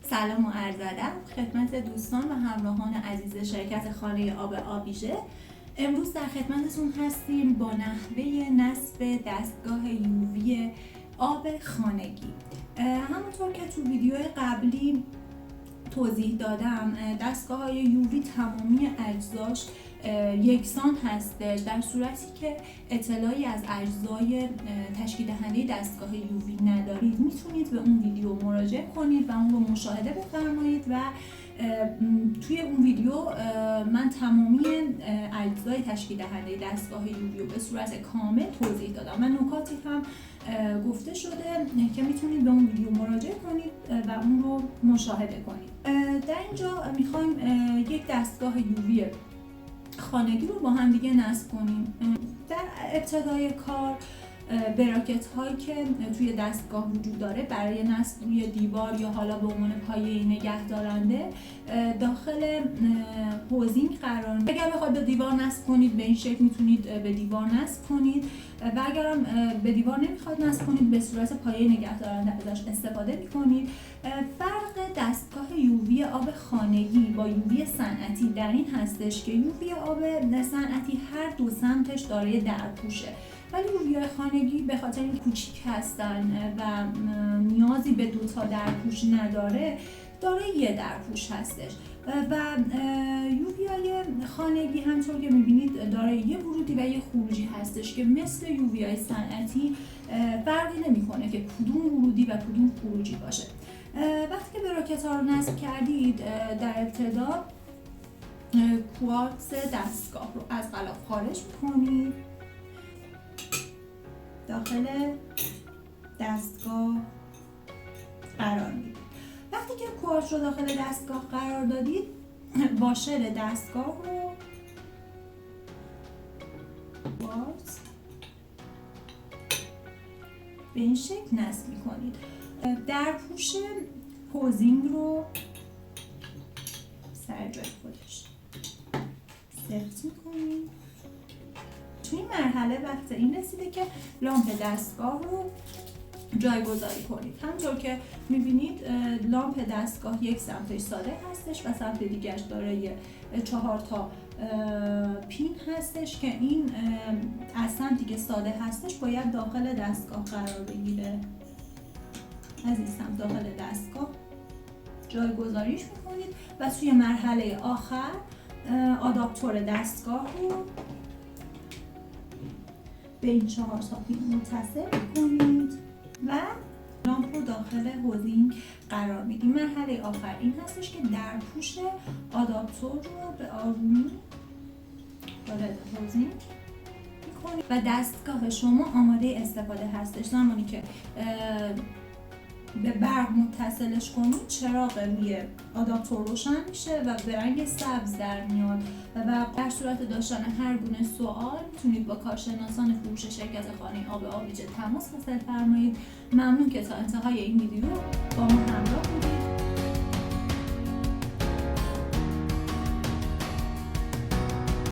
سلام و عرض ادب خدمت دوستان و همراهان عزیز شرکت خانه آب آبیژه. امروز در خدمتتون هستیم با نحوه نصب دستگاه یووی آب خانگی. همونطور که تو ویدیو قبلی توضیح دادم، دستگاه های یووی تمامی اجزاش یکسان هستش، در صورتی که اطلاعی از اجزای تشکیل دهنده دستگاه یووی ندارید میتونید به اون ویدیو مراجعه کنید و اون رو مشاهده بفرمایید و توی اون ویدیو من تمامی اجزای تشکیل دهنده دستگاه یووی رو به صورت کامل توضیح دادم و نکاتی هم گفته شده که میتونید به اون ویدیو مراجعه کنید و اون رو مشاهده کنید. در اینجا میخوایم یک دستگاه یووی خانگی رو با هم دیگه نصب کنیم. در ابتدای کار براکت هایی که توی دستگاه وجود داره برای نصب روی دیوار یا حالا به عنوان پایه نگهدارنده داخل هوزینگ قرار میگیره. اگر بخواید به دیوار نصب کنید به این شکل میتونید به دیوار نصب کنید و اگرم به دیوار نمیخواد نصب کنید به صورت پایه نگهدارنده ازش استفاده میکنید. فرق دستگاه یووی آب خانگی با یووی صنعتی در این هستش که یووی آب صنعتی هر دو سمتش دارای درپوشه، ولی یووی خانگی به خاطر این کوچیک هستن و نیازی به دو تا درپوش نداره، دارای یه درپوش هستش و یووی‌های خانگی همطور که می‌بینید دارای یه ورودی و یه خروجی هستش که مثل یووی‌های صنعتی فرقی نمی‌کنه که کدوم ورودی و کدوم خروجی باشه. وقتی که براکت‌ها رو نصب کردید در ابتدا کوارتز دستگاه رو از غلاف خارج می‌کنید، داخل دستگاه قرار میدید. وقتی که کوارتز رو داخل دستگاه قرار دادید واشر دستگاه رو کوارتز به این شکل نصب میکنید. درپوش هوزینگ رو سر جای خودش سفت میکنید. توی این مرحله وقت این رسیده که لامپ دستگاه رو جایگذاری کنید. همونطور که میبینید لامپ دستگاه یک سمتش ساده هستش و سمت دیگرش دارای 4 تا پین هستش که این از سمتی که ساده هستش باید داخل دستگاه قرار بگیره. از این سمت داخل دستگاه جایگذاریش میکنید و توی مرحله آخر آداپتور دستگاه رو به این 4 تا پین متصل کنید و لامپ رو داخل هوزینگ قرار میدیم. مرحله آخر این هستش که درپوش آداپتور رو به آرومی وارد هوزینگ میکنید و دستگاه شما آماده استفاده هستش. زمانی که به برق متصلش کنید چراغ روی آداپتور روشن میشه و به رنگ سبز در میاد و در صورت داشتن هر گونه سوال میتونید با کارشناسان فروش شرکت خانه آب آبیژه تماس گرفت فرمایید. ممنون که تا انتهای این ویدیو با ما همراه بودید.